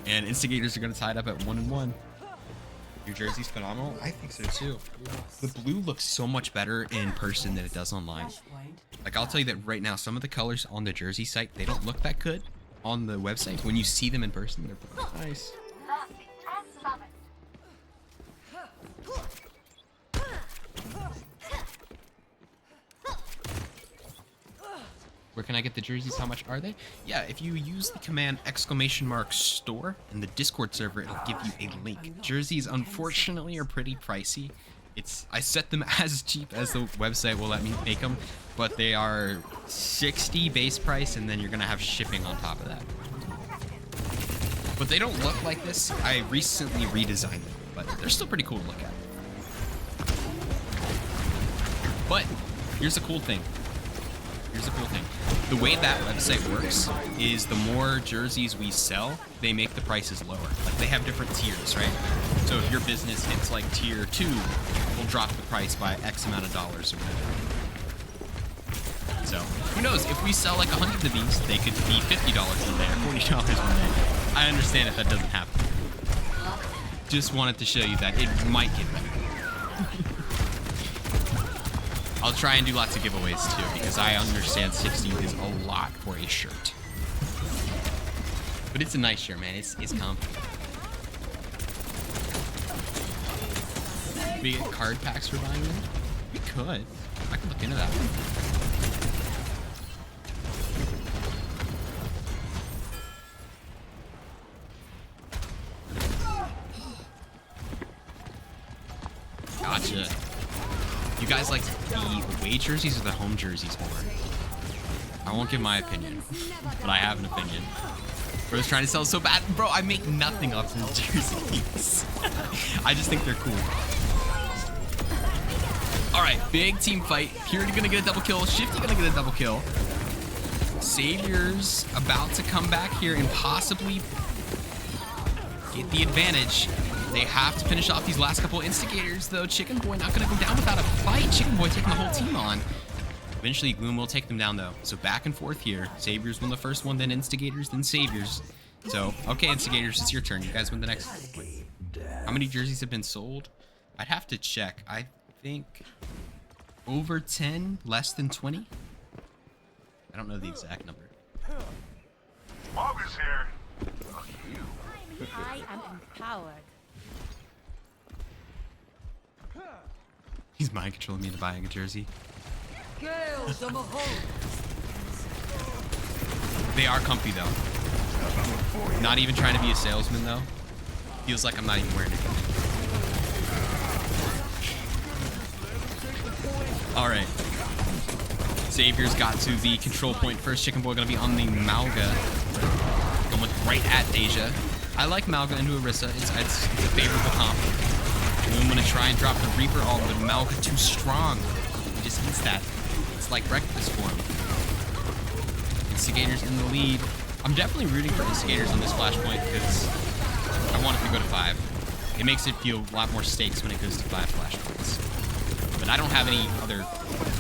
And Instigators are going to tie it up at 1-1. Your jersey's phenomenal. I think so too. The blue looks so much better in person than it does online. Like, I'll tell you that right now, some of the colors on the jersey site, they don't look that good on the website. When you see them in person, they're pretty nice.
Mercy and summon.
Where can I get the jerseys? How much are they? Yeah, if you use the command !store in the Discord server, it'll give you a link. Jerseys, unfortunately, are pretty pricey. I set them as cheap as the website will let me make them, but they are 60 base price, and then you're gonna have shipping on top of that. But they don't look like this. I recently redesigned them, but they're still pretty cool to look at. But here's the cool thing. The way that website works is the more jerseys we sell, they make the prices lower. Like, they have different tiers, right? So if your business hits like tier 2, we'll drop the price by X amount of dollars or whatever. So who knows? If we sell like 100 of these, they could be $50 one day or $40 one day. I understand if that doesn't happen. Just wanted to show you that it might get better. I'll try and do lots of giveaways too, because I understand 60 is a lot for a shirt. But it's a nice shirt, man. It's comfy. We get card packs for buying them? We could. I could look into that. Gotcha. You guys like the away jerseys or the home jerseys more? I won't give my opinion, but I have an opinion. Bro's trying to sell so bad. Bro, I make nothing off his jerseys. I just think they're cool. Alright, big team fight. Purity gonna get a double kill. Shifty gonna get a double kill. Savior's about to come back here and possibly get the advantage. They have to finish off these last couple instigators, though. Chicken Boy not going to go down without a fight. Chicken Boy taking the whole team on. Eventually, Gloom will take them down, though. So back and forth here. Saviors win the first one, then Instigators, then Saviors. So, okay, Instigators, it's your turn. You guys win the next one. How many jerseys have been sold? I'd have to check. I think over 10, less than 20. I don't know the exact number.
Mog is here.
I am empowered.
He's mind controlling me into buying a jersey. They are comfy, though. Not even trying to be a salesman, though. Feels like I'm not even wearing it. All right. Savior's got to the control point first. Chicken Boy gonna be on the Malga. Going right at Deja. I like Malga into Orisa. It's a favorable comp. I'm gonna try and drop the Reaper. Oh, but Malga too strong. He just eats that. It's like breakfast for him. Instigators in the lead. I'm definitely rooting for Instigators on this flashpoint because I want it to go to 5. It makes it feel a lot more stakes when it goes to 5 flashpoints. But I don't have any other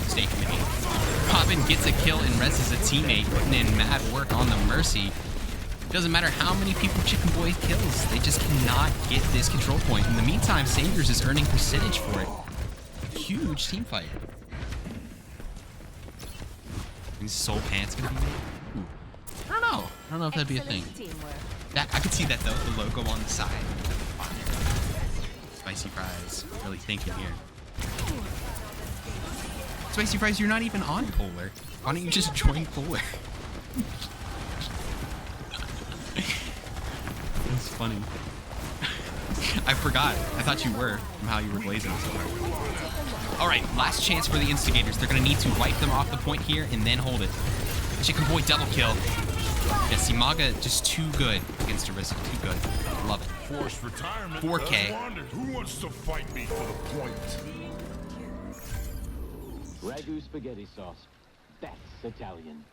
stake in the game. Poppin gets a kill and rests a teammate, putting in mad work on the Mercy. Doesn't matter how many people Chicken Boy kills, they just cannot get this control point. In the meantime, Saviors is earning percentage for it. Huge team fight. Is Soul Pants gonna be made? Ooh. I don't know. I don't know if that'd be a thing. That I could see that though, the logo on the side. Spicy Fries, really thinking here. Spicy Fries, you're not even on Polar. Why don't you just join Polar? That's funny. I forgot. I thought you were from how you were blazing so hard. All right, last chance for the Instigators. They're going to need to wipe them off the point here and then hold it. Chicken Boy double kill. Yeah, Simaga just too good against Orisa. Too good. Love it.
Forced retirement.
4K.
Who wants to fight me for the point?
Ragu spaghetti sauce. That's Italian.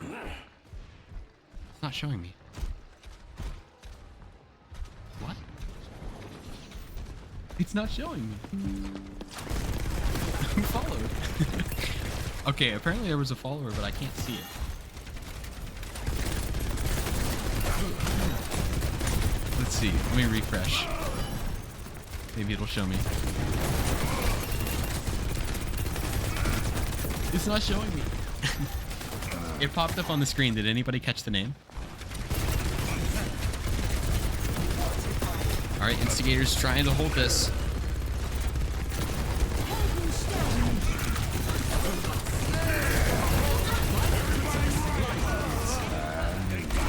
It's not showing me. What? It's not showing me. Who followed? Okay, apparently there was a follower, but I can't see it. Let's Let's see. Let me refresh. Maybe it'll show me. It's not showing me. It popped up on the screen. Did anybody catch the name? All right, Instigators trying to hold this.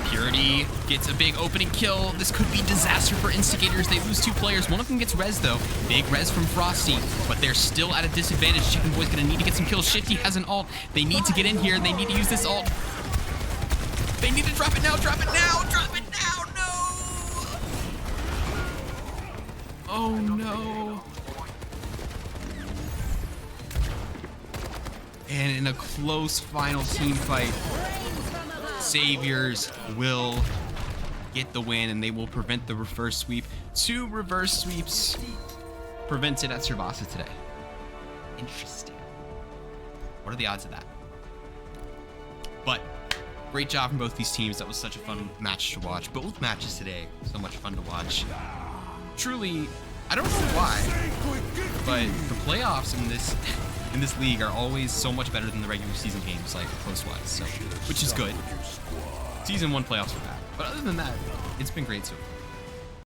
Purity gets a big opening kill. This could be disaster for Instigators. They lose 2 players. One of them gets res though. Big res from Frosty, but they're still at a disadvantage. Chicken Boy's gonna need to get some kills. Shifty has an ult. They need to get in here. They need to use this ult. They need to drop it now. Drop it now. Drop it now. No. Oh no. And in a close final team fight, Saviors will get the win, and they will prevent the reverse sweep. 2 reverse sweeps prevented at Cervasa today. Interesting. What are the odds of that? But great job from both these teams. That was such a fun match to watch. Both matches today, so much fun to watch. Truly, I don't know why, but the playoffs in this league are always so much better than the regular season games, like close-wise, so, which is good. Season 1 playoffs are bad, but other than that, it's been great so far.